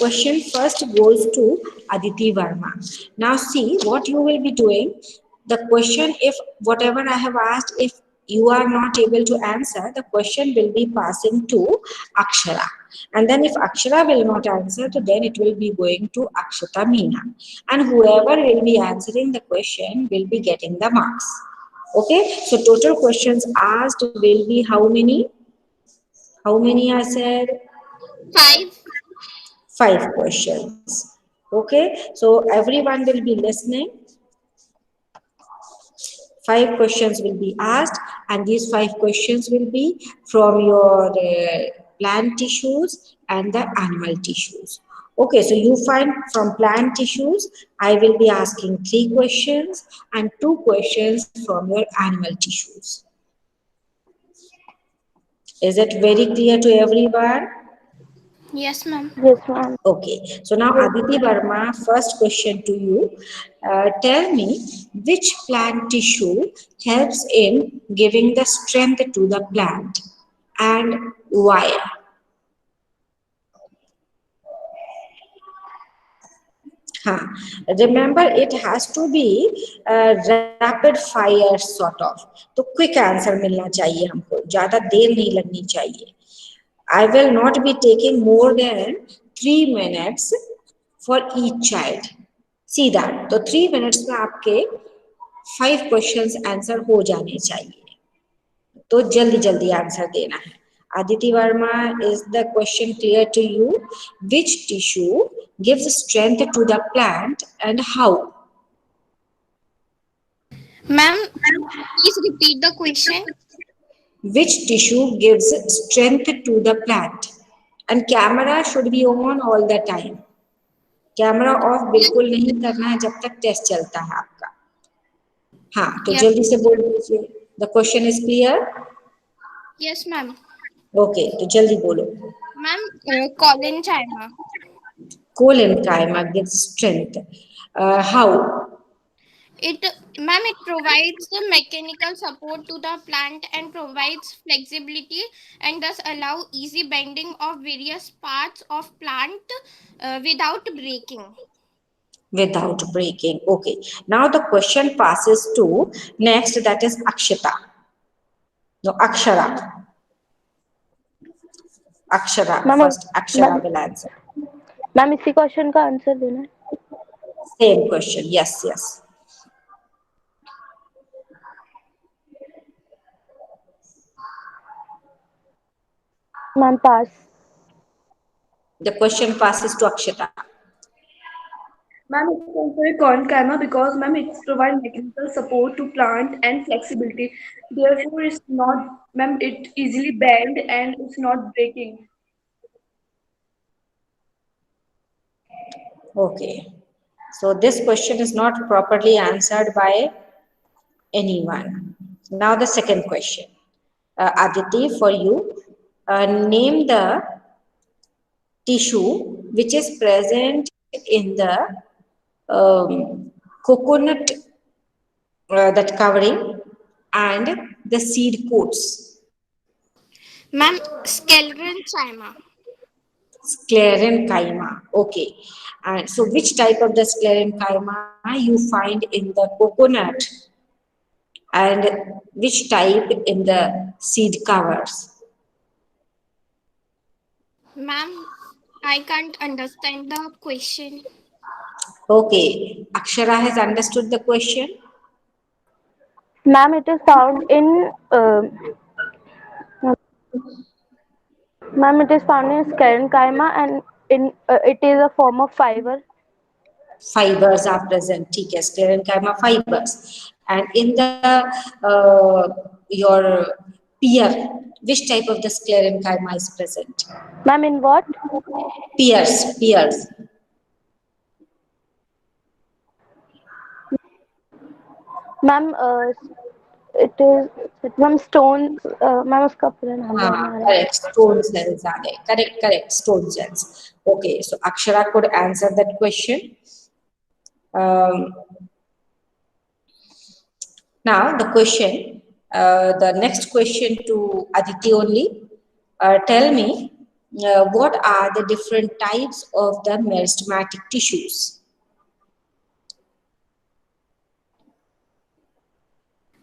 question first goes to Aditi Verma. Now see what you will be doing. The question, if whatever I have asked, if you are not able to answer, the question will be passing to Akshara. And then if Akshara will not answer, so then it will be going to Akshata Meena. And whoever will be answering the question will be getting the marks. Okay, so total questions asked will be how many? How many I said? 5. 5 questions. Okay, so everyone will be listening. 5 questions will be asked, and these 5 questions will be from your plant tissues and the animal tissues. Okay, so you find from plant tissues, I will be asking 3 questions and 2 questions from your animal tissues. Is it very clear to everyone? Yes, ma'am. Yes, ma'am. Okay, so now Aditi Verma, first question to you. Tell me which plant tissue helps in giving the strength to the plant and why? Huh. Remember, it has to be rapid fire sort of. तो quick answer मिलना चाहिए हमको, ज़्यादा देर नहीं लगनी चाहिए. I will not be taking more than 3 minutes for each child. See that. तो 3 minutes में आपके 5 questions आंसर हो जाने चाहिए. तो जल्दी जल्दी आंसर देना है. Aditi Verma, is the question clear to you? Which tissue gives strength to the plant and how? Ma'am, please repeat the question. Which tissue gives strength to the plant? And camera should be on all the time. Camera off बिल्कुल नहीं करना है जब तक test चलता है आपका. हाँ, तो Yes. जल्दी से बोल दीजिए. The question is clear? Yes, ma'am. Okay, तो जल्दी बोलो. Ma'am, Colin Collenchyma gives strength. How? It, ma'am, it provides the mechanical support to the plant and provides flexibility and thus allow easy bending of various parts of plant without breaking. Without breaking. Okay. Now the question passes to next, that is Akshita. No, Akshara. Akshara. Ma'am First, ma'am Akshara will answer. Ma'am इसी question का answer देना है. Same question. Yes, yes. Ma'am pass. The question passes to Akshita. Ma'am, it's also a concaima because ma'am it provides mechanical support to plant and flexibility. Therefore, it's not ma'am it easily bend and it's not breaking. Okay. So this question is not properly answered by anyone. Now the second question. Aditi, for you, name the tissue which is present in the coconut, that covering, and the seed coats. Ma'am, Sclerenchyma. Sclerenchyma. Okay. And so which type of the sclerenchyma you find in the coconut and which type in the seed covers? Ma'am, I can't understand the question. Okay. Akshara has understood the question. Ma'am it is found in ma'am it is found in sclerenchyma and in it is a form of fibre. Fibers are present. ठीक है, sclerenchyma fibers. And in the your pear, which type of the sclerenchyma is present? Ma'am in what? Pears. Ma'am it is ma'am stone. Ma'am उसका पूरा नाम याद नहीं आ रहा है. Correct. Stone cells are there. Correct. Stone cells. Okay, so Akshara could answer that question. Now the next question to Aditi only. Tell me what are the different types of the meristematic tissues?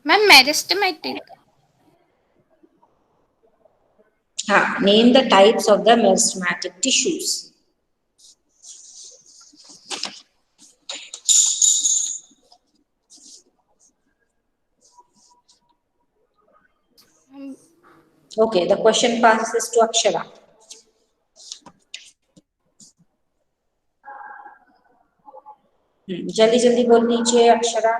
Ma'am, meristematic. Name the types of the meristematic tissues. Um, Okay, the question passes to Akshara. जल्दी जल्दी बोल दीजिए Akshara.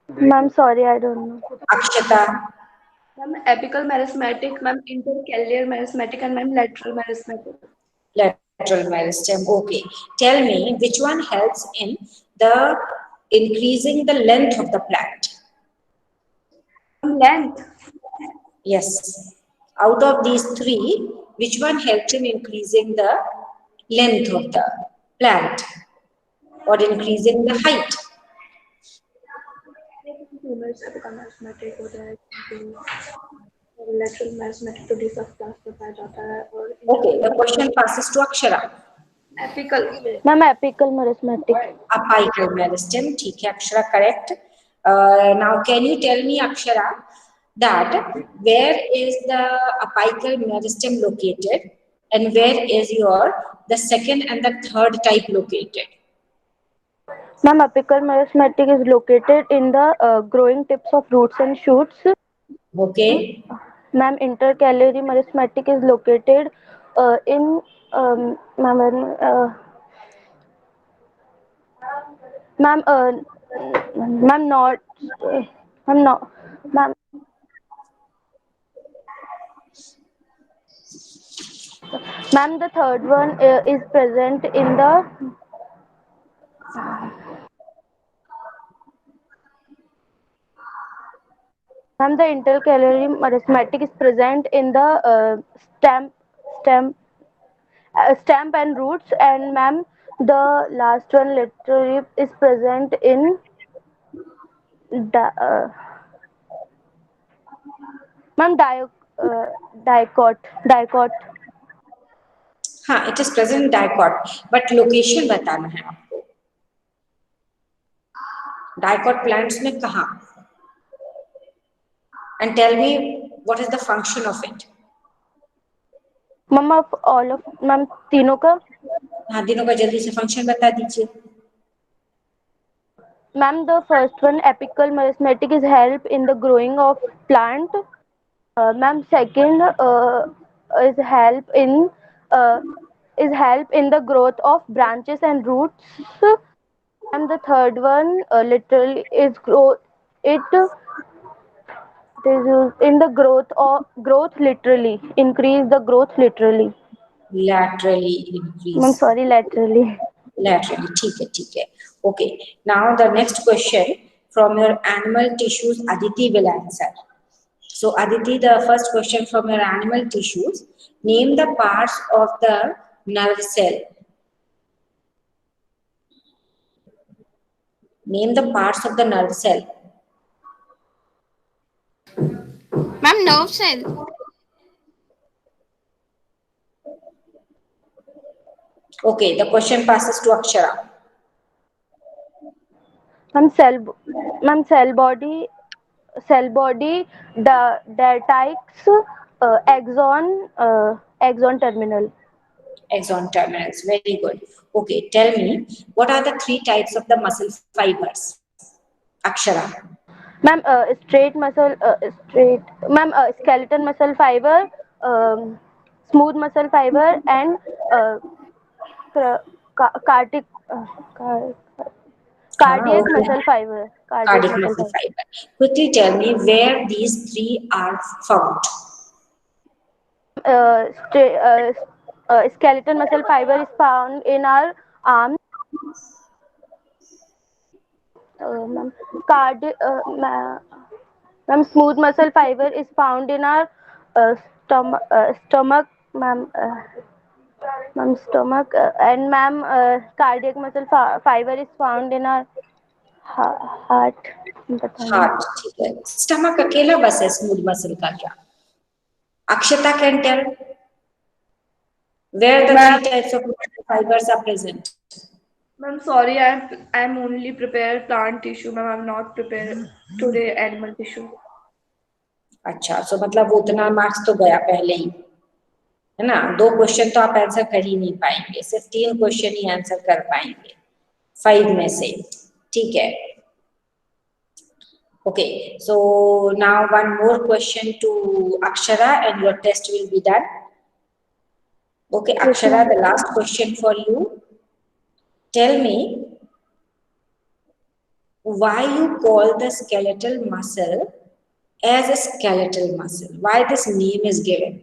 Ma'am, sorry, I don't know. Akshata. Ma'am, apical meristematic, ma'am, intercalary meristematic, and ma'am, lateral meristematic. Lateral meristem. Okay. Tell me which one helps in the increasing the length of the plant? Length. Yes. Out of these three, which one helps in increasing the length of the plant or increasing the height? Females apical meristematic होता है क्योंकि lateral meristematic तो disc class में पाया जाता है और Okay, the question passes to Akshara. apical. Ma'am, apical meristematic. Apical meristem. ठीक है Akshara, correct. Now can you tell me Akshara that where is the apical meristem located and where is your the second and the third type located? Ma'am, apical meristematic is located in the growing tips of roots and shoots. Okay. Ma'am, intercalary meristematic is located in ma'am, ma'am, ma'am, not, ma'am, not, ma'am, ma'am, the third one is present in the, ma'am, the intercalary meristematic is present in the stem, stem and roots, and ma'am, the last one literally is present in the, ma'am, dicot. हाँ, it is present dicot, but location बताना है आपको. Dicot plants में कहाँ? And tell me what is the function of it? Ma'am of all of ma'am तीनों का. हाँ, तीनों का जल्दी से फंक्शन बता दीजिए. Ma'am the first one apical meristematic is help in the growing of plant. Ma'am second is help in the growth of branches and roots, and the third one literally is grow it is used in the growth literally increase the growth literally. Laterally I'm increase. sorry, laterally. Laterally. ठीक है. Okay. Now the next question from your animal tissues, Aditi will answer. So Aditi, the first question from your animal tissues, name the parts of the nerve cell. Name the parts of the nerve cell. Ma'am, nerve cell. Okay, the question passes to Akshara. Ma'am cell body didactics axon terminal. Axon terminals. Very good. Okay, tell me what are the three types of the muscle fibers? Akshara. Ma'am skeleton muscle fiber, smooth muscle fiber, and cardiac cardiac Okay. muscle fiber. Cardiac muscle fiber. Quickly tell me where these three are found. Skeleton muscle fiber is found in our arms. Ma'am, ma'am, smooth muscle fiber is found in our stomach, ma'am. Ma'am, stomach, and ma'am, cardiac muscle fiber is found in our heart. Heart. ठीक है. Stomach अकेला बस है smooth muscle का क्या? Akshata can tell. where the Ma'am, three types of muscle fibers are present. Ma'am, sorry, I'm only prepared plant tissue, ma'am. I'm not prepared today animal tissue. अच्छा, सो मतलब वो उतना मार्क्स तो गया पहले ही, है ना। 2 क्वेश्चन तो आप आंसर कर ही नहीं पाएंगे, सिर्फ 3 क्वेश्चन ही आंसर कर पाएंगे 5 में से, ठीक है। Okay, so now one more question to Akshara and your test will be done. Okay, yes, Akshara, ma'am. the last question for you. Tell me why you call the skeletal muscle as a skeletal muscle. Why this name is given?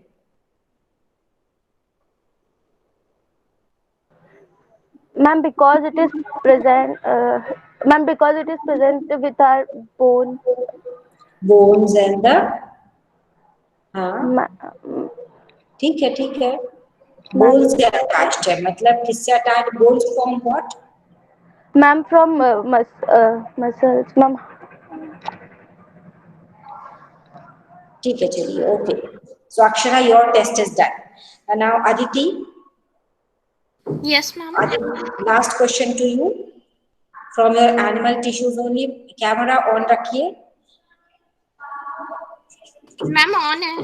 Ma'am, because it is present. Ma'am, because it is present with our bone. Bones and the, हाँ Ma- ठीक है ठीक है, Ma'am, bones से attached है, मतलब किससे attached, bones from what? ma'am, from muscles, ma'am. ठीक है, चलिए, okay. So Akshara, your test is done. Now Aditi, Yes, ma'am. Last question to you from your animal tissues only. Camera on रखिए। Ma'am, on है।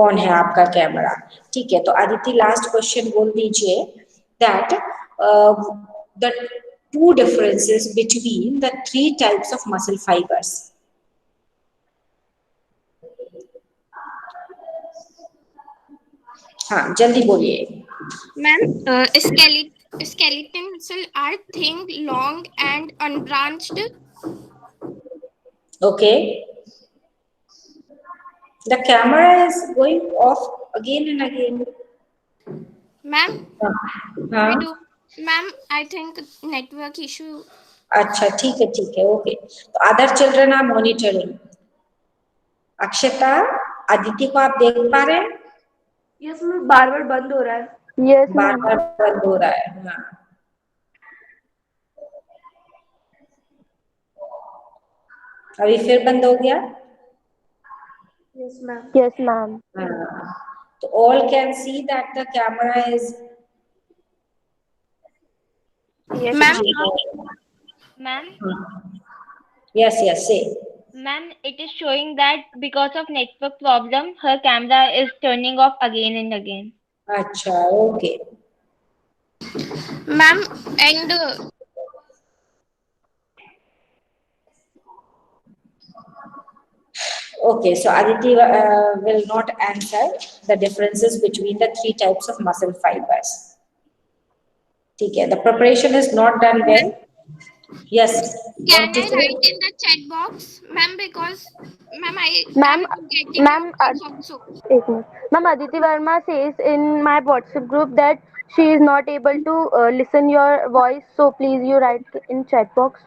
On है आपका camera, ठीक है। तो अदिति, लास्ट क्वेश्चन बोल दीजिए that the two differences between the three types of muscle fibres. हाँ, जल्दी बोलिए। Ma'am, skeleton muscle are thin, long, and unbranched. Okay, the camera is going off again and again. Ma'am, we हाँ, do. Ma'am, I think network issue. अच्छा, ठीक है, okay. तो other children are monitoring. अक्षता, अदिति को आप देख पा रहे हैं? यस मैम, बार बार बंद हो रहा है। Yes, बार ma'am. बार बंद हो रहा है, हाँ। अभी फिर बंद हो गया। Yes ma'am. Yes, ma'am. हाँ, तो all can see that the camera is Yes, Ma'am, ma'am. Ma'am, yes, say। ma'am, it is showing that because of network problem, her camera is turning off again and again. अच्छा, okay. ma'am, and Okay, so Aditi will not answer the differences between the three types of muscle fibers. ठीक है, the preparation is not done well. Yes, can want to I say? write in the chat box, ma'am? Because, ma'am, I Ma'am, am getting your ma'am, voice also. एक minute. Ma'am, Aditi Verma says in my WhatsApp group that she is not able to listen your voice, so please you write in chat box.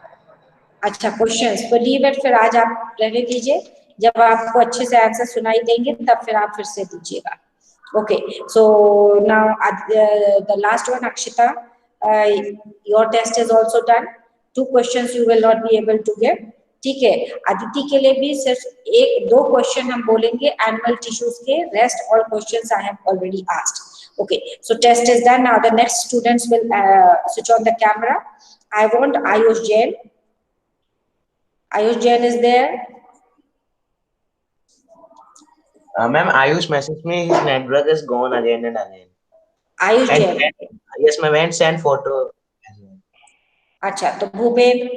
अच्छा, questions तो leave it, फिर आज आप रहने दीजिए। जब आपको अच्छे से आंसर सुनाई देंगे तब फिर आप फिर से दीजिएगा। Okay, so now the last one, Akshita, your test is also done. 2 questions you will not be able to get, ठीक है। अदिति के लिए भी सिर्फ 1-2 क्वेश्चन हम बोलेंगे एनिमल टिश्यूज के, rest all questions I have already asked. Okay, so test is done. Now the next students will switch on the camera. I want Ayush Jain. Ayush Jain is there. Ma'am, Ayush messaged me his network is gone again and again. Ayush And Jain. yes, ma'am, and send photo as well. अच्छा, तो Bhupendra,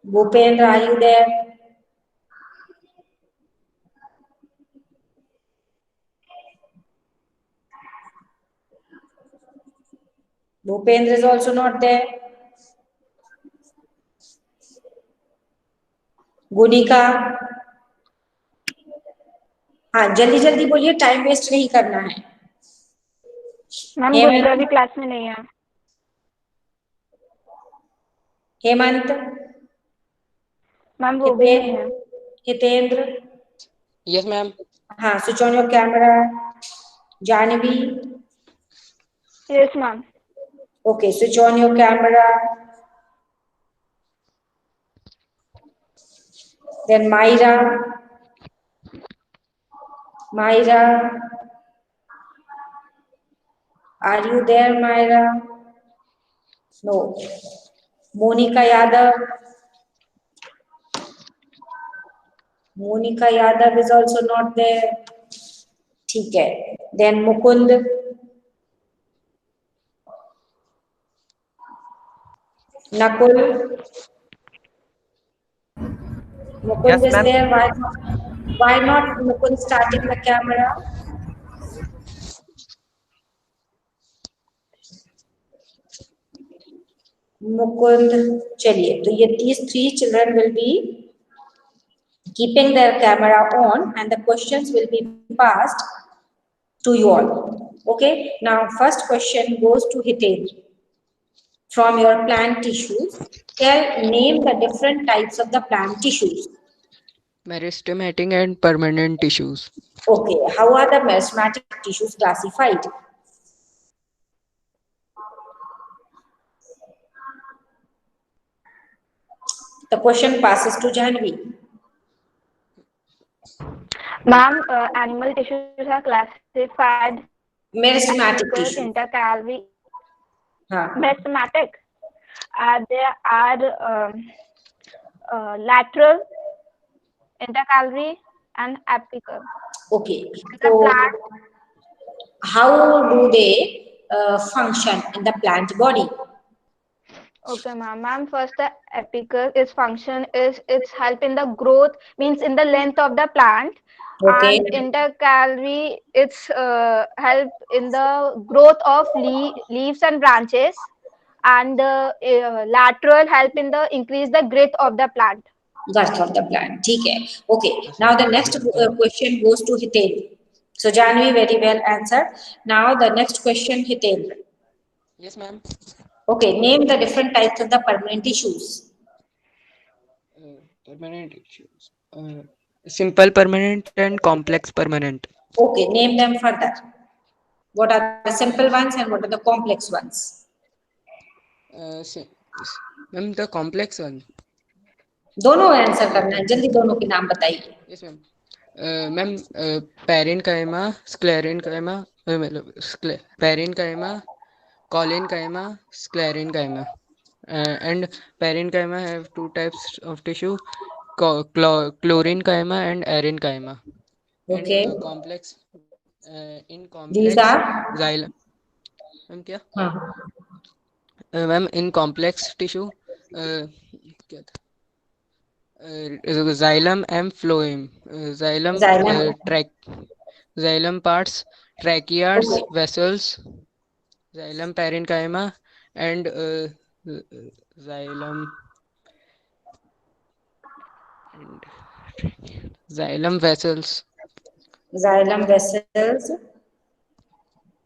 Bhupendra, are you there? Bhupendra is also not there. गुनिका, हाँ जल्दी जल्दी बोलिए, time waste नहीं करना है। Ma'am, गुनिका भी हेमंत, क्लास में नहीं है. हेमंत, मैम, वो भी नहीं है. Hitendra, Yes, ma'am. हाँ, switch on your camera. Jahnavi, Yes, ma'am. okay, switch on your camera. Then Myra, Myra, are you there, Myra? No. Monica Yadav. Monica Yadav is also not there. ठीक है. Then Mukund. Nakul. Mukund Yes, is ma'am. there. Why not Mukund starting the camera? Mukund, चलिए तो ये these three children will be keeping their camera on and the questions will be passed to you all. Okay, now first question goes to Hiten. From your plant tissues, name the different types of the plant tissues. Meristematic and permanent tissues. Okay, how are the meristematic tissues classified? The question passes to Janvi. Ma'am, animal tissues are classified Meristematic apical, tissue. intercalary, हाँ. meristematic. There are lateral, intercalary, and apical. Okay, The so plant, how do they function in the plant body? okay, ma'am. First, the apical is function is its help in the growth, means in the length of the plant, Okay, and intercalary its help in the growth of leaves and branches, and lateral help in the increase the growth of the plant. girth of the plant. ठीक है. Okay, Yes, now ma'am. the next question goes to Hiten. So Janvi very well answered. Now the next question, Hiten. Yes, ma'am. Okay, name the different types of the permanent tissues. Permanent tissues. Simple permanent and complex permanent. Okay, name them further. What are the simple ones and what are the complex ones? Ma'am, the complex one. दोनों answer करना है, जल्दी दोनों के नाम बताइए. Yes, ma'am. Ma'am, parenchyma, sclerenchyma, मतलब parenchyma, collenchyma, sclerenchyma. And parenchyma have two types of tissue, chlorenchyma and arenchyma. And Okay, complex, in these complex are. xylem. Ma'am क्या हाँ. मैम इन कॉम्प्लेक्स टिश्यू क्या था xylem and phloem, xylem Xylem. xylem parts, tracheids, Okay. vessels, xylem parenchyma, and xylem and xylem vessels Xylem vessels.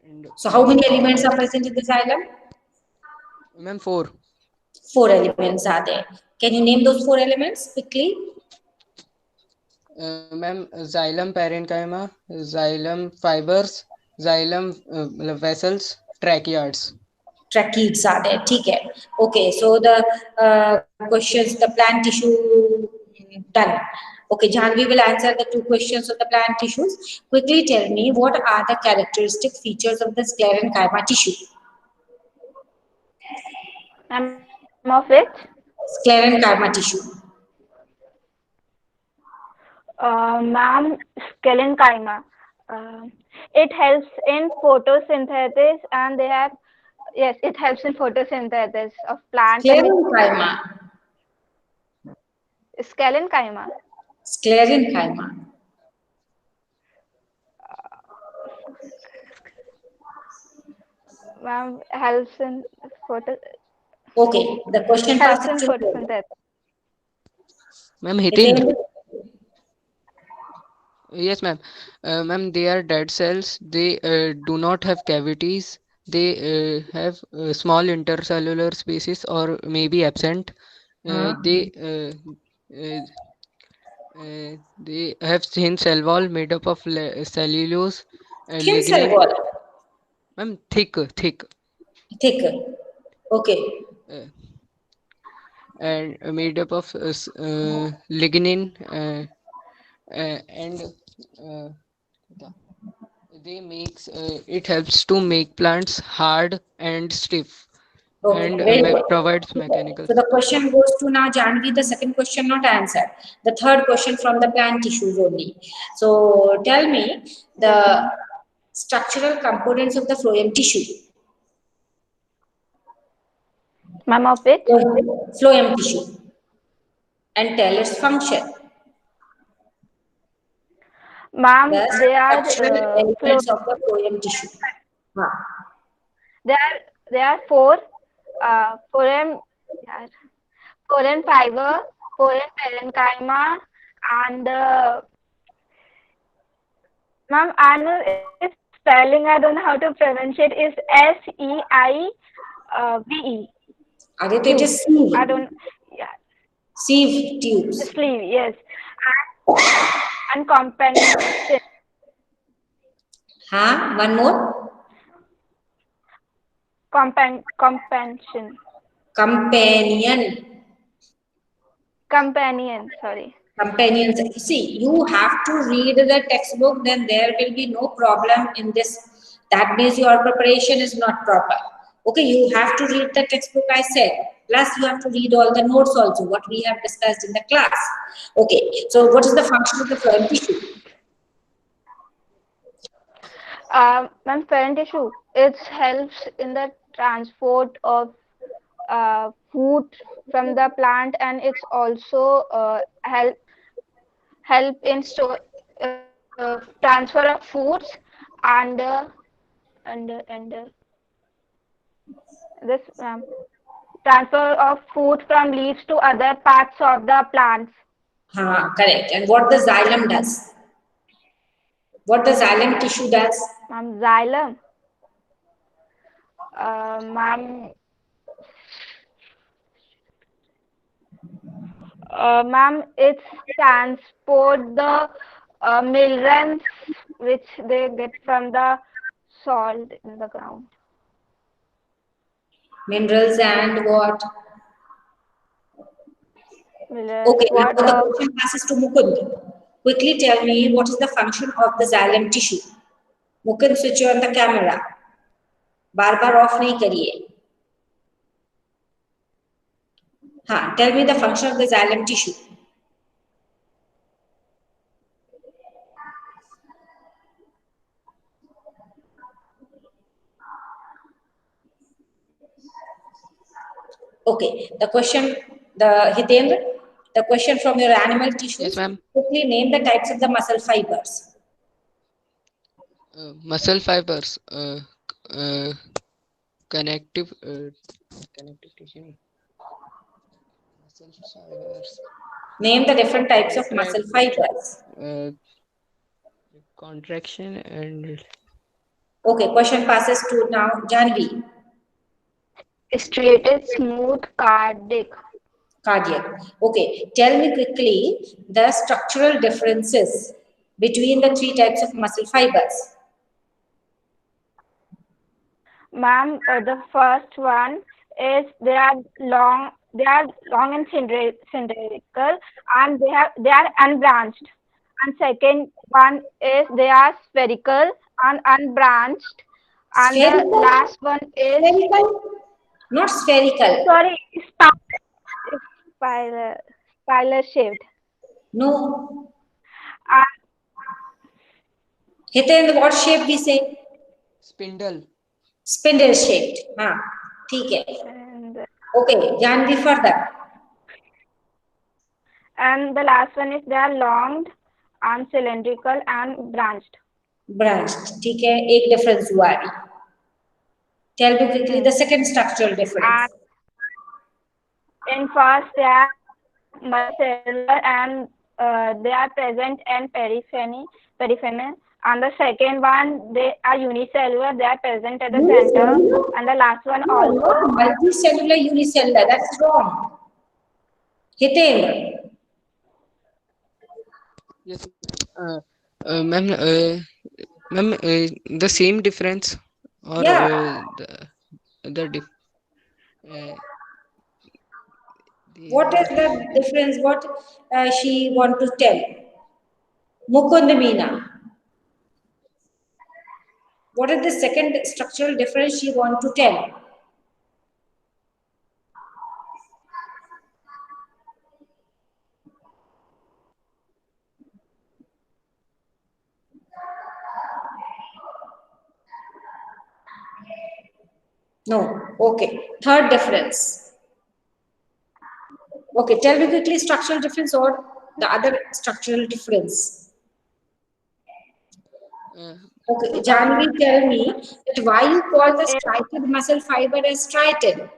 and So how many elements tracheids. are present in the xylem? Ma'am, four. 4 elements are there. Can you name those 4 elements quickly? Ma'am, xylem parenchyma, xylem fibers, xylem vessels, tracheids. Tracheids are there. ठीक है. Okay, so the questions, the plant tissue done. Okay, Janvi will answer the 2 questions of the plant tissues. Quickly tell me what are the characteristic features of the sclerenchyma tissue? Of which? Sclerenchyma tissue. Ma'am, sclerenchyma. It helps in photosynthesis, and they have, yes, it helps in photosynthesis of plants and Sclerenchyma. sclerenchyma. Sclerenchyma. Ma'am, helps in photo Okay, the question helps passes in to you. photosynthesis. Ma'am, Hitin. Yes, ma'am. Ma'am, they are dead cells. They do not have cavities. They have small intercellular spaces or maybe absent. Huh? Uh, they have thin cell wall made up of cellulose, Thin cell lignin. wall. Ma'am, thick, Thick. Okay. uh, and made up of lignin and It helps to make plants hard and stiff, Okay, and very good. provides mechanical So the support. question goes to now Janvi, the second question not answered. The third question from the plant tissues only. So tell me the structural components of the phloem tissue. Ma'am, of which? Phloem tissue and tell its function. Ma'am, The they are structural flow. elements of the phloem tissue. Huh. There are four foreign yeah, foreign fiber, foreign parenchyma, and ma'am, I know its spelling. I don't know how to pronounce it. Is SEIVE. Are it Tube. is I sieve, don't. Yeah, sieve tubes. sleeve. Yes, and compensation. Huh? One more. Compensation. Companion. Companion. Sorry. Companions. See, you have to read the textbook, then there will be no problem in this. That means your preparation is not proper. Okay, you have to read the textbook, I said. Plus, you have to read all the notes also, what we have discussed in the class. Okay, so what is the function of the phloem tissue? Ma'am, parent tissue. It helps in the transport of food from the plant, and it's also help in transfer of foods and and this transfer of food from leaves to other parts of the plants. Correct. And what the xylem does? What the xylem tissue does? Xylem. Ma'am, ma'am, it's transport the minerals which they get from the salt in the ground. Minerals and what? Minerals. Okay, now What? the question passes to Mukund. Quickly tell me what is the function of the xylem tissue? Mukund, switch on the camera. Bar bar of नहीं करिए. हाँ, tell me the function of the xylem tissue. Okay, the question, the Hitendra, the question from your animal tissues. Yes, ma'am. Quickly name the types of the muscle fibers. Muscle fibers, connective tissue. Muscle fibers. Name the different types of muscle fibers. Contraction and. Okay, question passes to now Janvi. Striated, smooth, Cardiac. Okay, tell me quickly the structural differences between the three types of muscle fibers. Ma'am, the first one is they are long and cylindrical, and they are unbranched. And second one is they are spherical and unbranched. And the Spherical? last one is Spherical? Not spherical. sorry, spiral, spiral shaped. No. And Hitendra, what shape we say? Spindle. Spindle shaped. हाँ, ठीक है. and Okay, Janvi further. and the last one is they are long and cylindrical and branched. Branched. ठीक है, एक difference हुआ अभी. Tell me quickly the second structural difference. And in first they are multicellular and they are present in periphery. And the second one they are unicellular. They are present at the center. And the last one No, also not multicellular, unicellular. That's wrong. Hitendra. Yes, ma'am. Ma'am, the same difference or Yeah. the diff. What is the difference? What she want to tell? Mukund Meena. What is the second structural difference she want to tell? No. Okay. Third difference. Okay. Tell me quickly structural difference or the other structural difference. Uh, Okay. Janvi, tell me that why you call the striated muscle fiber as striated?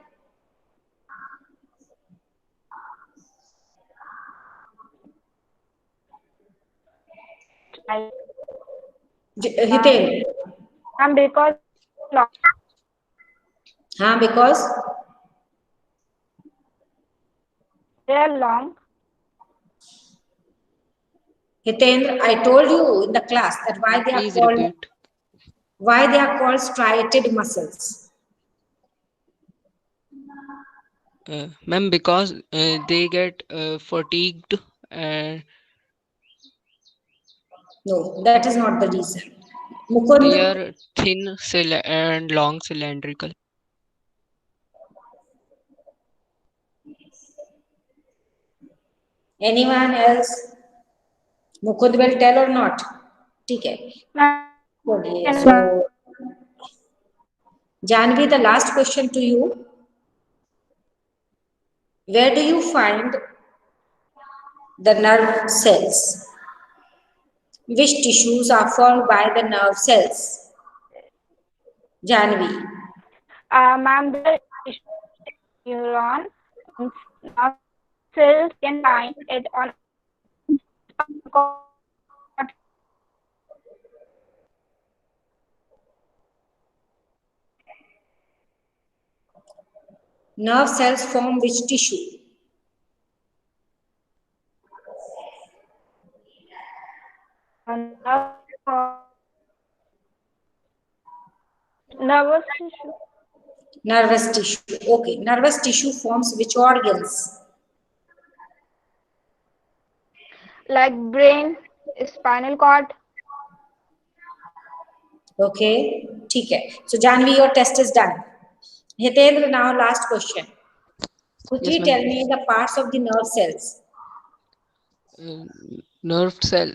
Hiten. And because long, Huh, because they are long. Hitendra, I told you in the class that please repeat. why they are called striated muscles. Ma'am, because they get fatigued and No, that is not the reason. they Mukund, are thin and long cylindrical. anyone else? Mukund will tell or not? ठीक है. बोलिए. So, Janvi, the last question to you. Where do you find the nerve cells? Which tissues are formed by the nerve cells? Janvi. Ma'am, the neuron cells can find it on Nerve cells form which tissue? nervous tissue. Nervous tissue. Okay. Nervous tissue forms which organs? Like brain, spinal cord. Okay. ठीक है. So Janvi, your test is done. Hitendra, now last question. Quickly Yes, ma'am. tell me the parts of the nerve cells. Nerve cell.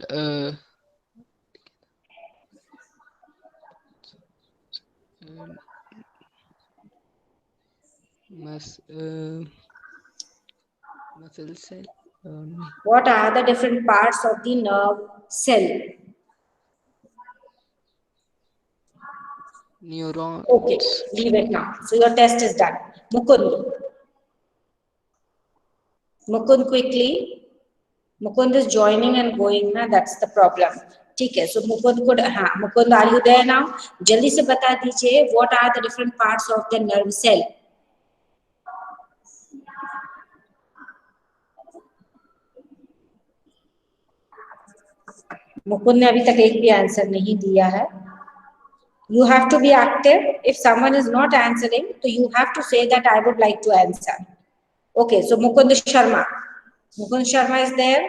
Muscle cell. What are the different parts of the nerve cell? Neurons. Okay, leave it now. So your test is done. Mukund. Mukund, quickly. Mukund is joining and going ना, that's the problem. ठीक है. So Mukund could, हाँ, Mukund, are you there now? जल्दी से बता दीजिए what are the different parts of the nerve cell? Mukund ने अभी तक एक भी आंसर नहीं दिया है. You have to be active. If someone is not answering, so you have to say that I would like to answer. Okay, so Mukund Sharma. Mukund Sharma is there?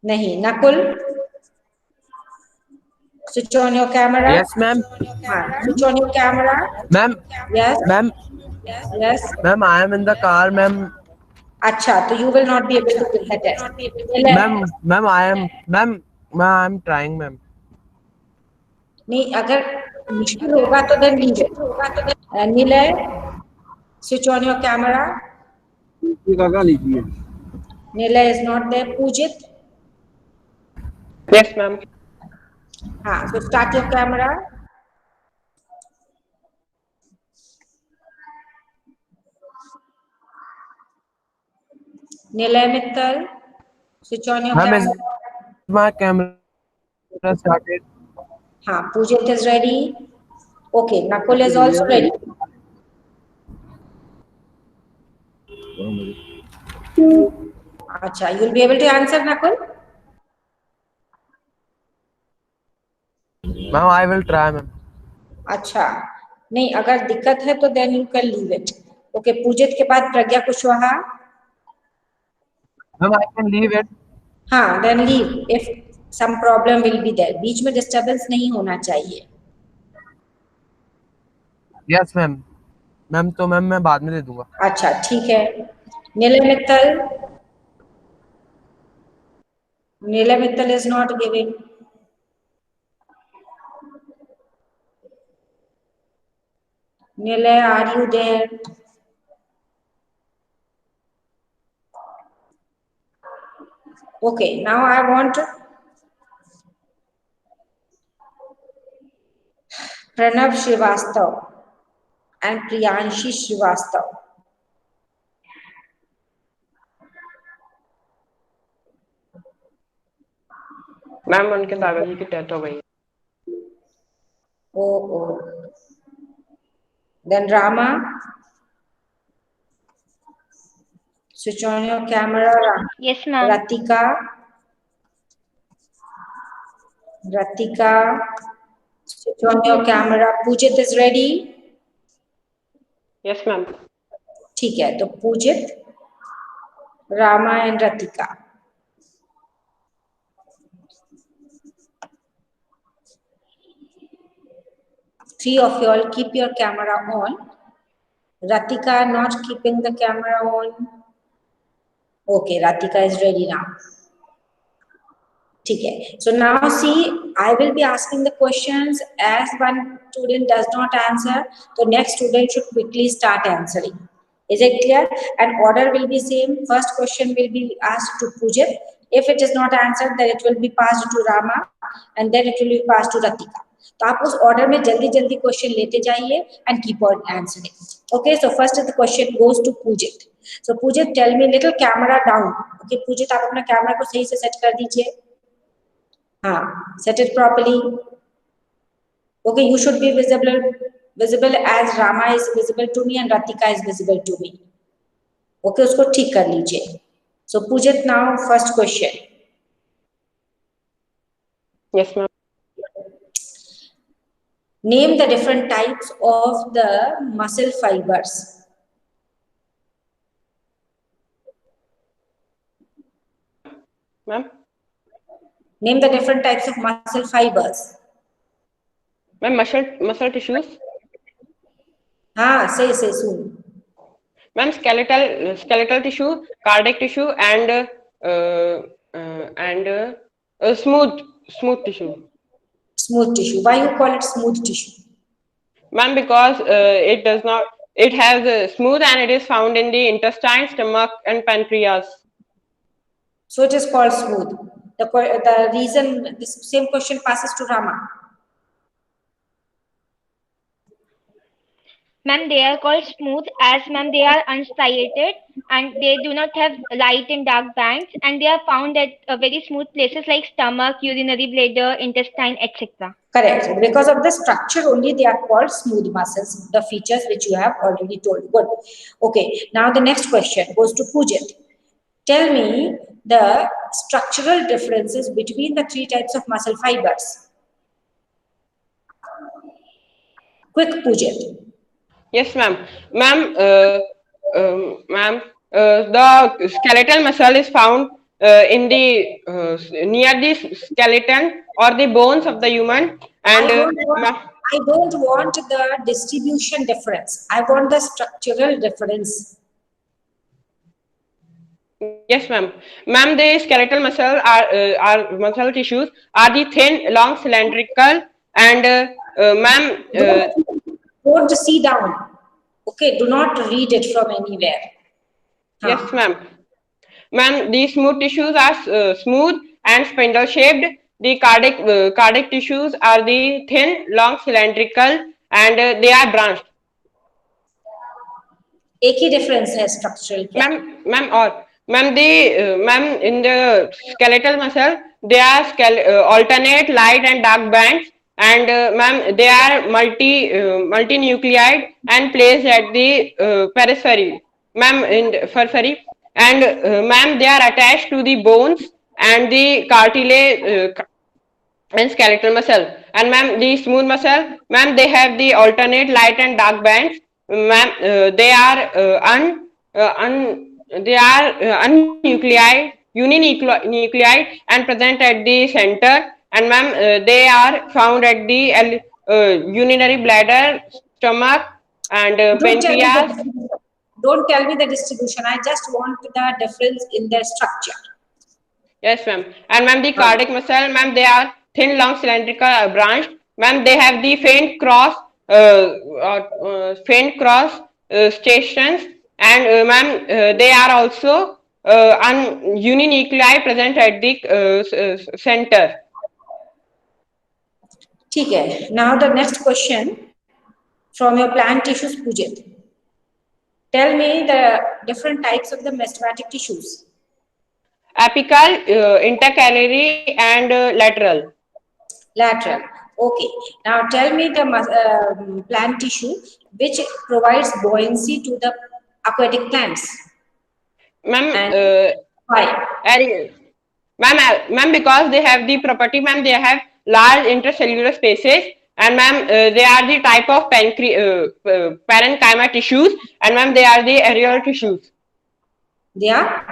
Nahi. Nakul? Switch on your camera. Yes, ma'am. Switch on your camera. Ma'am. Yes. Ma'am. Yes. Ma'am, I am in the car, ma'am. Acha, so you will not be able to fill the test. Ma'am, I am trying, ma'am. नहीं, अगर मुश्किल होगा तो then leave it. Nilay, switch on your camera. Nilay is not there. Pujit? Yes, ma'am. So start your camera. Nilay Mittal, switch on your Ma'am, camera. is my camera started? Pujit is ready. Okay, Nakul is also ready. Acha, you will be able to answer, Nakul? Ma'am, I will try, ma'am. अच्छा, नहीं, अगर दिक्कत है तो then you can leave it. Okay, पूजित के बाद प्रज्ञा Kushwaha. Ma'am, I can leave it. then leave if some problem will be there. बीच में disturbance नहीं होना चाहिए. Yes ma'am. मैम तो मैम मैं बाद में दे दूंगा। अच्छा ठीक है। नीलम Mittal, Neela Mittal is not giving. Neela, are you there? Okay, now I want Pranav Srivastav and Priyanshi Srivastav. Ma'am उनके दादाजी की डेथ हो गई है। Oh. Then Rama, switch on your camera. Yes, ma'am. Ratika, switch on your camera. Pujit is ready. Yes ma'am. ठीक है, तो पूजित, Rama and Ratika. Three of you all keep your camera on. Ratika not keeping the camera on. Okay, Ratika is ready now. ठीक है. So now see, I will be asking the questions. As one student does not answer, the next student should quickly start answering. Is it clear? And order will be same. First question will be asked to Pujit. If it is not answered, then it will be passed to Rama, and then it will be passed to Ratika. तो आप उस order में जल्दी जल्दी question लेते जाइए and keep on answering. Okay, so first the question goes to Pujit. So Pujit, tell me little camera down. Okay Pujit, आप अपना कैमरा को सही से सेट कर दीजिए. हाँ, set it properly. Okay, you should be visible as Rama is visible to me and Ratika is visible to me. Okay, उसको ठीक कर लीजिए. So Pujit, now first question. Yes ma'am. Name the different types of the muscle fibers. Ma'am Name the different types of muscle fibers. Ma'am muscle tissues. हाँ, say soon. Ma'am skeletal tissue, cardiac tissue and smooth tissue. Smooth tissue. Why you call it smooth tissue? Ma'am, because it has smooth and it is found in the intestine, stomach and pancreas. So it is called smooth. The reason this same question passes to Rama. Ma'am, they are called smooth as ma'am they are unstriated and they do not have light and dark bands and they are found at very smooth places like stomach, urinary bladder, intestine, etc. Correct. Because of the structure only they are called smooth muscles, the features which you have already told. Good. Okay. Now the next question goes to Pujit. Tell me the structural differences between the three types of muscle fibers. Quick, Pujit. Yes, ma'am. Ma'am, the skeletal muscle is found in the near the skeleton or the bones of the human. And I don't want the distribution difference. I want the structural difference. Yes, ma'am. Ma'am, the skeletal muscle are muscle tissues are the thin, long, cylindrical, and ma'am. Don't see down. Okay, do not read it from anywhere. Yes, ma'am. Ma'am, these smooth tissues are smooth and spindle shaped. The cardiac tissues are the thin, long, cylindrical, and they are branched. एक ही difference है structural. Ma'am, in the skeletal muscle they are alternate light and dark bands, and ma'am they are multinucleated and placed at the periphery, ma'am, in the periphery, and ma'am they are attached to the bones and the cartilage and skeletal muscle. And ma'am, the smooth muscle, ma'am, they have the alternate light and dark bands, ma'am. They are unnucleated, uninucleated and present at the center, and ma'am, they are found at the urinary bladder, stomach and Don't tell me the pancreas. distribution. Don't tell me the distribution. I just want the difference in their structure. Yes, ma'am. And ma'am, the cardiac muscle, ma'am, they are thin, long, cylindrical branched. Ma'am, they have the faint cross stations, and ma'am, they are also uninuclei present at the center. ठीक है. Now the next question from your plant tissues, Pujit. Tell me the different types of the mesomeric tissues. Apical, intercalary, and lateral. Lateral. Okay. Now tell me the plant tissue which provides buoyancy to the aquatic plants. Ma'am, why? Ma'am, because they have the property, ma'am, they have large intercellular spaces, and ma'am, they are the type of parenchyma tissues, and ma'am, they are the areolar tissues. They are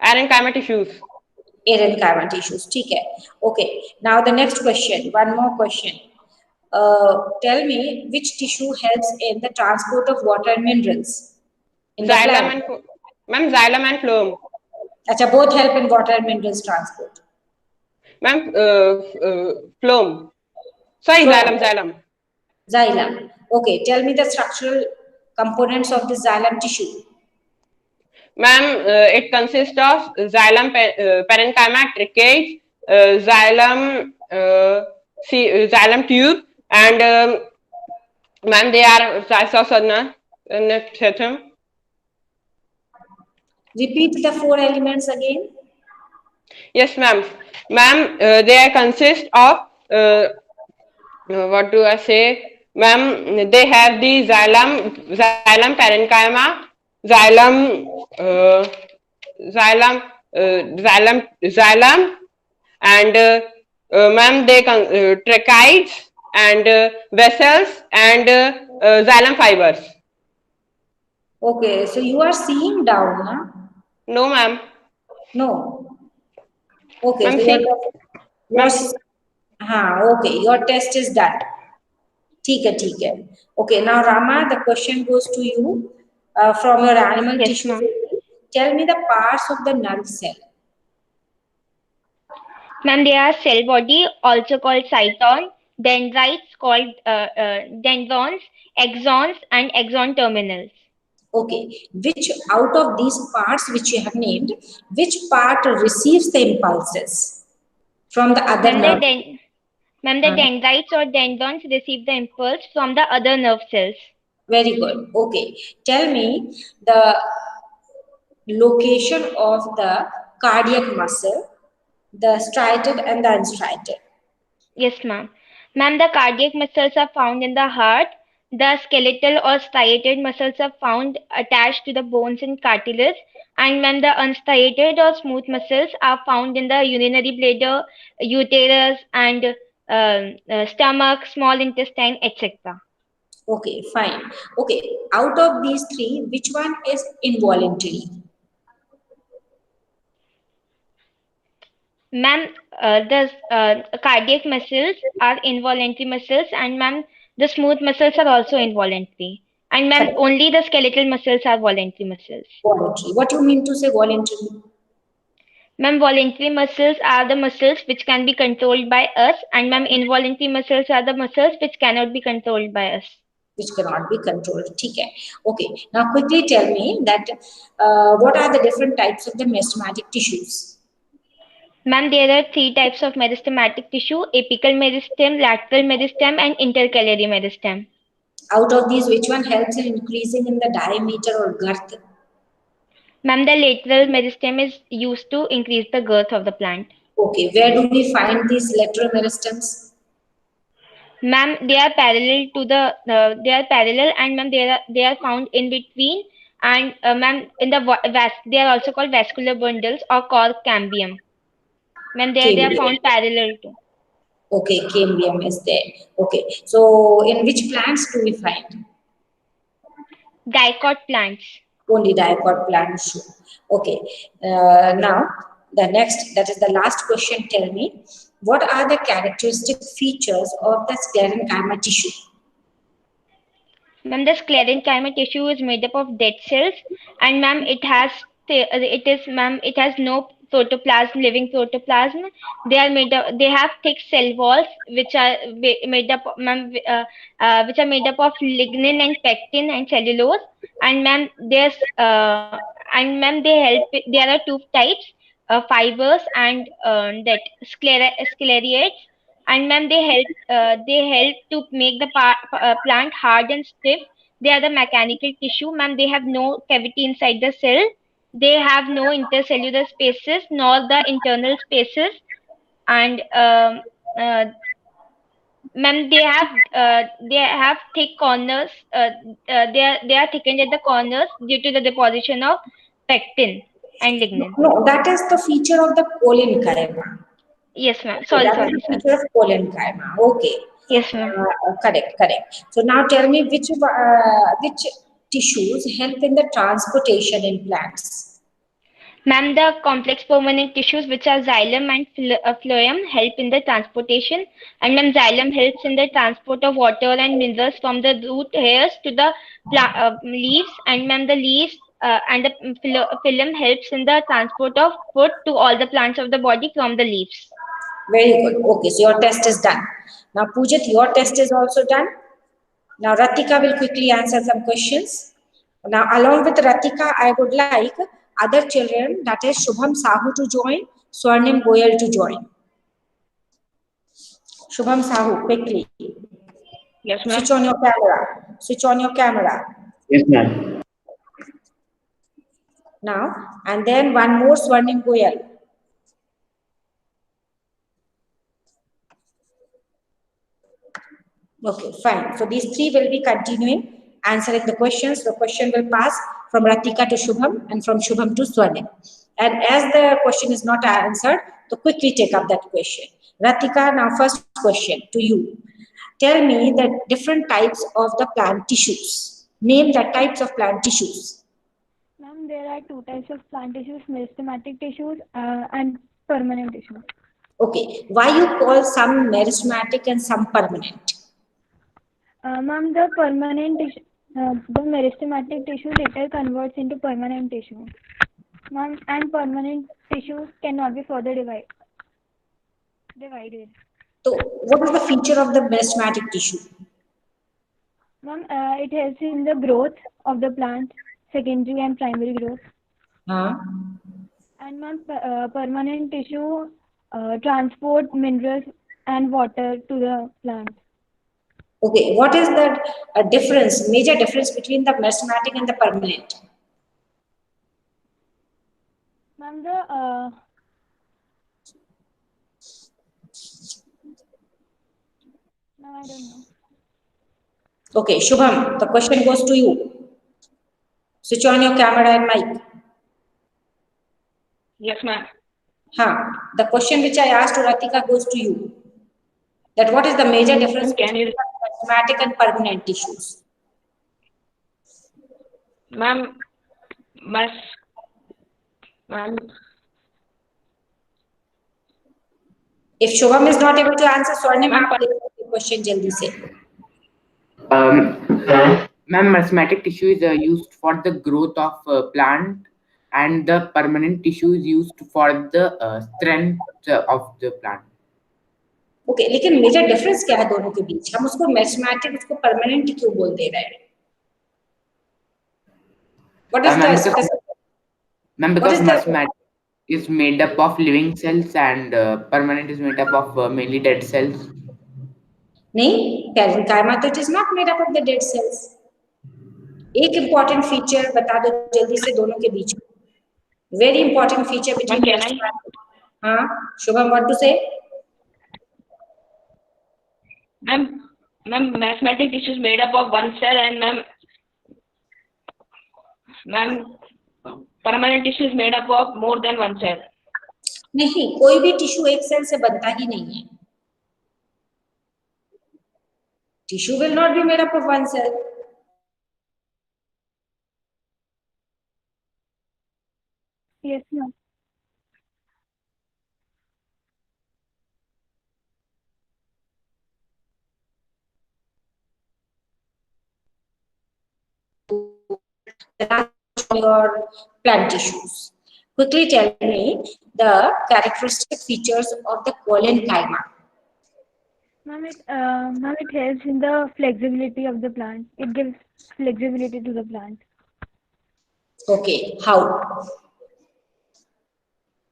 parenchyma tissues. Parenchyma tissues. ठीक है. Okay. Now the next question. One more question. Tell me which tissue helps in the transport of water and minerals in the plant. Ma'am, xylem and phloem. अच्छा, both help in water and minerals transport. Ma'am, phloem. Sorry, xylem. Xylem. Okay, tell me the structural components of the xylem tissue. Ma'am, it consists of xylem parenchyma trichate, xylem tube, and ma'am, they are cytosodna. Repeat the 4 elements again. Yes, ma'am. Ma'am, they consist of what do I say? Ma'am, they have the xylem parenchyma, xylem, and ma'am, they tracheids and vessels and xylem fibers. Okay, so you are seeing down, huh? No, ma'am. No. Okay, so okay, your test is done. ठीक है. Okay, now Rama, the question goes to you from your animal tissue. Tell me the parts of the nerve cell. Ma'am, they are cell body, also called cyton, dendrites called dendrons, axons, and axon terminals. Okay, which out of these parts which you have named, which part receives the impulses from the other nerve? Ma'am, the dendrites or dendrons receive the impulse from the other nerve cells. Very good. Okay, tell me the location of the cardiac muscle, the striated and the unstriated. Yes, ma'am. Ma'am, the cardiac muscles are found in the heart. The skeletal or striated muscles are found attached to the bones and cartilage. And ma'am, the unstriated or smooth muscles are found in the urinary bladder, uterus, and stomach, small intestine, etc. Okay, fine. Okay, out of these 3, which one is involuntary? Ma'am, the cardiac muscles are involuntary muscles, and ma'am, the smooth muscles are also involuntary. And ma'am, only the skeletal muscles are voluntary muscles. Voluntary. What do you mean to say voluntary? Ma'am, voluntary muscles are the muscles which can be controlled by us, and ma'am, involuntary muscles are the muscles which cannot be controlled by us. Which cannot be controlled. Okay. Now quickly tell me that what are the different types of the meristematic tissues? Ma'am, there are 3 types of meristematic tissue: apical meristem, lateral meristem, and intercalary meristem. Out of these, which one helps in increasing in the diameter or girth? Ma'am, the lateral meristem is used to increase the girth of the plant. Okay, where do we find these lateral meristems? Ma'am, they are parallel to the and ma'am, they are found in between, and ma'am, in the they are also called vascular bundles or cork cambium. Ma'am, they are found parallel to. Okay, cambium is there. Okay, so in which plants do we find? Dicot plants. Only dicot plants. Okay, now the next, that is the last question. Tell me, what are the characteristic features of the sclerenchyma tissue? Ma'am, the sclerenchyma tissue is made up of dead cells, and ma'am, it has no protoplasm, living protoplasm. They are made up. They have thick cell walls, which are made up, ma'am, which are made up of lignin and pectin and cellulose. And ma'am, they help. There are two types, fibers and that scleriates. And ma'am, they help to make the plant hard and stiff. They are the mechanical tissue. Ma'am, they have no cavity inside the cell. They have no intercellular spaces nor the internal spaces. And uh, ma'am, they have thick corners. They are thickened at the corners due to the deposition of pectin and No, lignin. no, that is the feature of the parenchyma. Yes, ma'am. Okay, Sorry, that is sorry, the sorry. feature of parenchyma. Okay, Yes, ma'am. correct, correct. So now tell me which tissues help in the transportation in plants. Ma'am, the complex permanent tissues which are xylem and phloem help in the transportation. And ma'am, xylem helps in the transport of water and minerals from the root hairs to the leaves. And ma'am, the leaves and the phloem helps in the transport of food to all the plants of the body from the leaves. Very good. Okay, so your test is done. Now, Pujit, your test is also done. Now, Ratika will quickly answer some questions. Now, along with Ratika, I would like other children, that is Shubham Sahu to join, Swarnim Goyal to join. Shubham Sahu, quickly. Yes, Switch ma'am. on your camera. Switch on your camera. Yes, ma'am. Now, and then one more Swarnim Goyal. Okay, fine. So these three will be continuing answering the questions. The question will pass from Ratika to Shubham and from Shubham to Swarnim. And as the question is not answered, to quickly take up that question. Ratika, now first question to you. Tell me the different types of the plant tissues. Name the types of plant tissues. Ma'am, there are two types of plant tissues, meristematic tissues and permanent tissues. Okay, why you call some meristematic and some permanent? Ma'am, the meristematic tissue later converts into permanent tissue. Ma'am, and permanent tissues cannot be further divided. So, what is the feature of the meristematic tissue? Ma'am, it helps in the growth of the plant, secondary and primary growth. And ma'am, permanent tissue transport minerals and water to the plant. Okay, what is the difference, major difference between the meristematic and the permanent? Ma'am, no, I don't know. Okay, Shubham, the question goes to you. Switch on your camera and mic. Yes, ma'am. The question which I asked to Ratika goes to you. That what is the major difference Can between you, meristematic and permanent tissues? ma'am, must, ma'am, If Shubham is not able to answer, Swarnim, ma'am, aap the question jaldi se. Ma'am, meristematic tissue is used for the growth of plant, and the permanent tissue is used for the strength of the plant. Okay लेकिन major difference क्या है दोनों के बीच? हम उसको meristematic उसको permanent क्यों बोल दे रहे हैं? What is the specific? Ma'am, because meristematic is made up of living cells and permanent is made up of mainly dead cells. नहीं, parenchyma तो it is not made up of the dead cells. एक important feature बता दो जल्दी से दोनों के बीच में. Very important feature between. Can I? हाँ, Shubham, what to say? Ma'am, meristematic tissue is made up of one cell, and ma'am, permanent tissue is made up of more than one cell. नहीं, कोई भी tissue एक cell से बनता ही नहीं है. Tissue will not be made up of one cell. Yes, ma'am. your plant tissues. Quickly tell me the characteristic features of the collenchyma. Ma'am, it helps in the flexibility of the plant. It gives flexibility to the plant. Okay, how?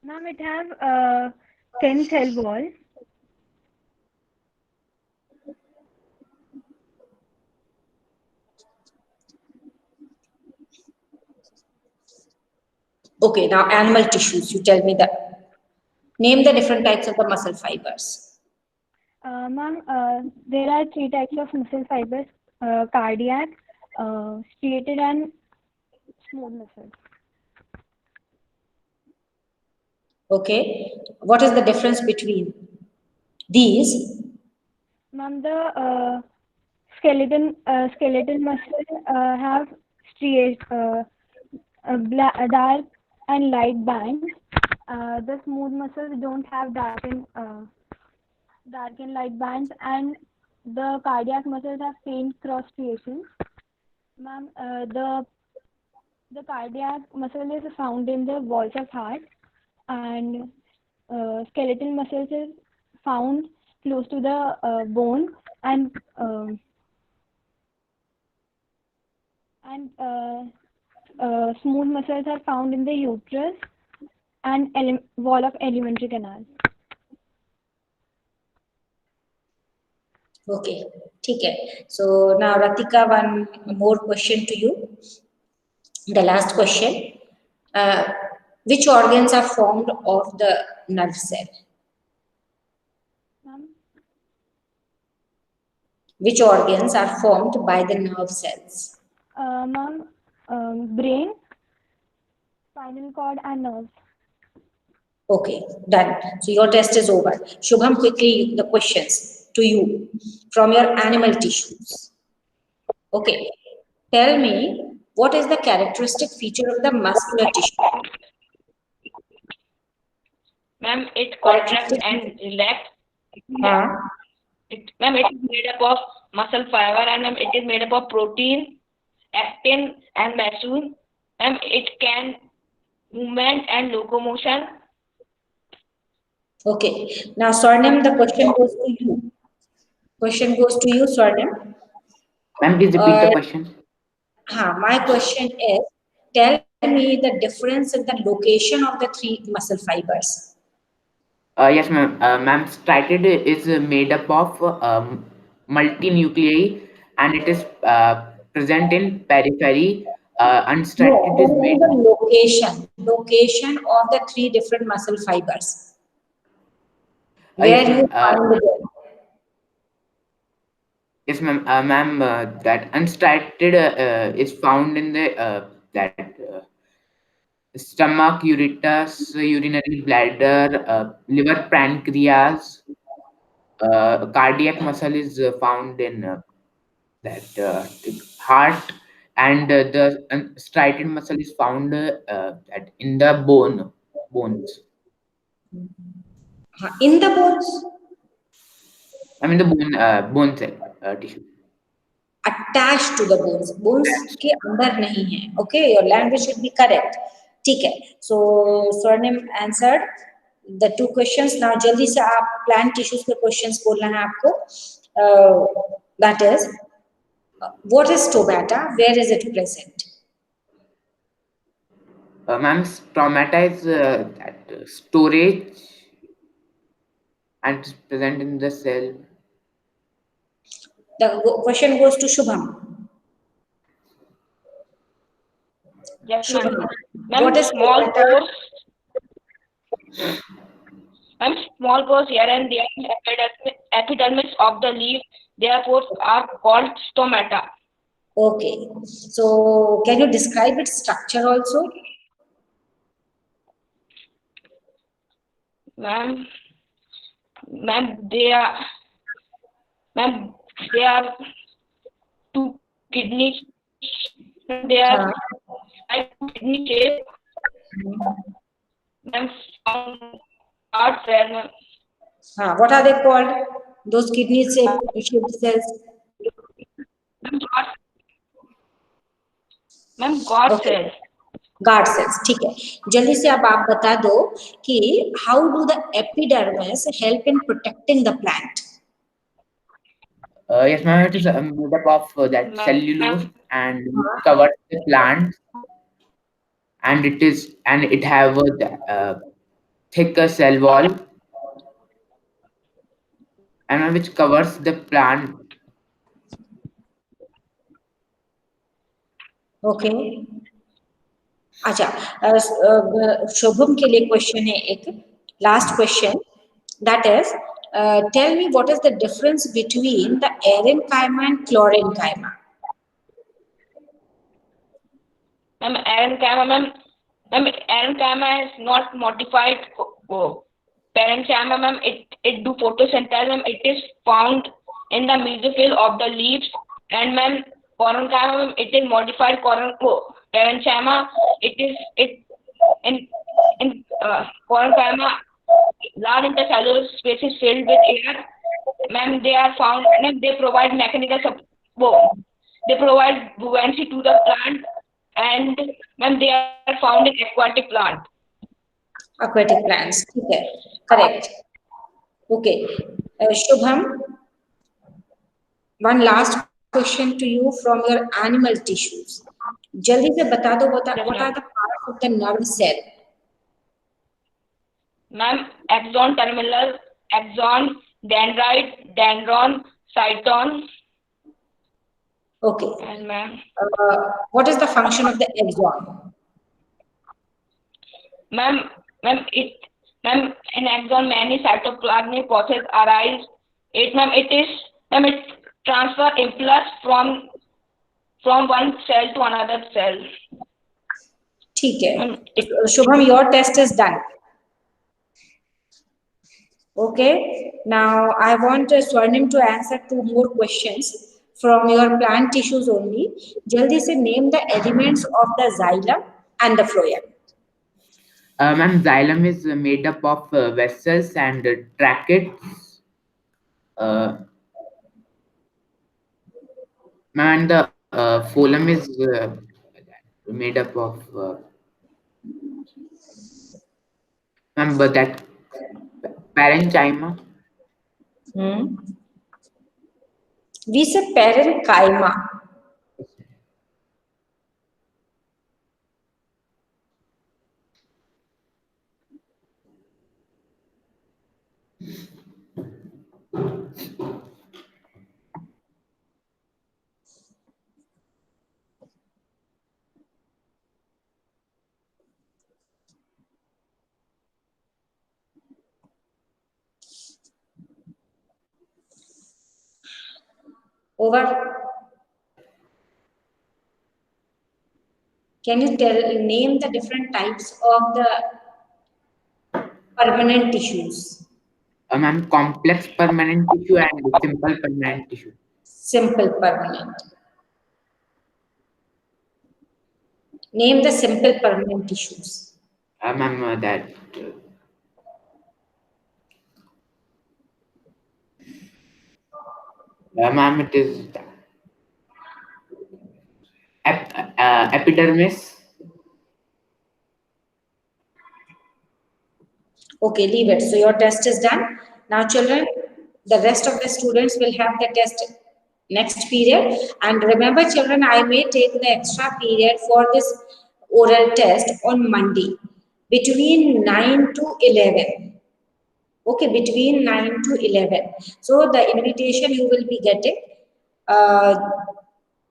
Ma'am, it have a thin cell wall. Okay, now animal tissues. You tell me the name the different types of the muscle fibers. Ma'am, there are three types of muscle fibers: cardiac, striated, and smooth muscle. Okay, what is the difference between these? Ma'am, the skeletal muscle have dark and light bands. The smooth muscles don't have dark and light bands, and the cardiac muscles have faint cross striations. Ma'am, the cardiac muscle is found in the walls of heart, and skeletal muscles is found close to the bone, and smooth muscles are found in the uterus and wall of alimentary canal. Okay, okay. So now Ratika, one more question to you. The last question. Uh, which organs are formed of the nerve cell? Which organs are formed by the nerve cells? Ma'am, brain, spinal cord, and nerves. Okay, done. So your test is over. Shubham, quickly the questions to you from your animal tissues. Okay, tell me what is the characteristic feature of the muscular tissue? Ma'am, it contracts and relax. Ma'am, it is made up of muscle fiber, and ma'am, it is made up of protein, actin, and mycin. Ma'am, it can movement and locomotion. Okay, now Swarnim, the question goes to you. Question goes to you, Swarnim. Ma'am, please repeat the question. My question is, tell me the difference in the location of the three muscle fibers. Yes, ma'am. Ma'am, striated is made up of multinuclei, and it is present in periphery. Unstriated is made. The location of the three different muscle fibers. Where Yes, you ma'am. find them? Yes, ma'am. Ma'am, that unstriated is found in the stomach, ureters, urinary bladder, liver, pancreas. Cardiac muscle is found in that heart, and the striated muscle is found that in the bones. In the bones? I mean the bone cell tissue. Attached to the bones. Bones के अंदर नहीं है. Okay, your language should be correct. ठीक है. So Swarnim answered the two questions. Now जल्दी से आप plant tissues के questions बोलना है आपको. That is, what is stomata? Where is it present? Ma'am, stomata is that storage and is present in the cell. The question goes to Shubham. Yes, ma'am. What is small pores? Ma'am, small pores here and there in epidermis of the leaf. Their pores are called stomata. Okay. So can you describe its structure also? Ma'am, they are two kidneys. They are kidney shape. Ma'am, heart cell. What are they called? Those kidney shaped cells? Ma'am guard Okay. Cells. Guard cells, ठीक है। जल्दी से अब आप बता दो कि how do the epidermis help in protecting the plant? Yes, ma'am. It is made up of that ma'am cellulose and it covers the plant, and it have a thicker cell wall, and which covers the plant. Okay, अच्छा। शुभम के लिए question है एक last question, that is tell me what is the difference between the aerenchyma and chlorenchyma? Ma'am aerenchyma is not modified parenchyma, ma'am. It do photosynthesis, ma'am. It is found in the mesophyll of the leaves, and ma'am parenchyma, ma'am, it is modified parenchyma. It in parenchyma, large intercellular space is filled with air, ma'am. They are found, ma'am. They provide mechanical support. They provide buoyancy to the plant, and ma'am they are found in aquatic plant. Aquatic plants, ठीक है, correct. Okay, Shubham, one last question to you from your animal tissues. जल्दी से बता दो what are the parts of the nerve cell? Ma'am, axon terminal, axon, dendrite, dendron, cyton. Okay. And ma'am, what is the function of the axon? Ma'am, in axon many cytoplasmic processes arise. It transfer impulse from one cell to another cell. ठीक है, Shubham, your test is done. Okay, now I want Swarnim to answer 2 more questions from your plant tissues only. Jaldi se name the elements of the xylem and the phloem. Ma'am, xylem is made up of vessels and tracheids. And the phloem is made up of remember that parenchyma. We say parenchyma. Over. Can you name the different types of the permanent tissues? Ma'am, complex permanent tissue and simple permanent tissue. Simple permanent. Name the simple permanent tissues. Ma'am, that. Ma'am, it is epidermis. Okay, leave it. So your test is done. Now, children, the rest of the students will have the test next period. And remember, children, I may take the extra period for this oral test on Monday between 9 to 11. Okay, between 9 to 11. So the invitation you will be getting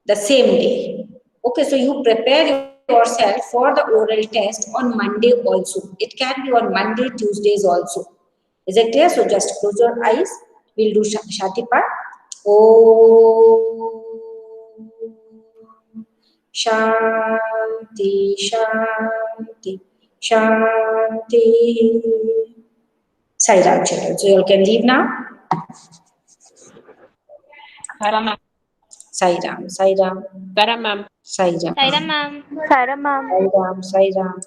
the same day. Okay, so you prepare yourself for the oral test on Monday also. It can be on Monday, Tuesdays also. Is it clear? So just close your eyes. We'll do Shati part. Om Shanti Shanti Shanti. Sai Ram, children. So you can leave now. Saira, Sai Ram, Sai Ram. Saira, ma'am. Sai Ram. Saira, ma'am. Saira, ma'am. Sai Ram, Sai Ram.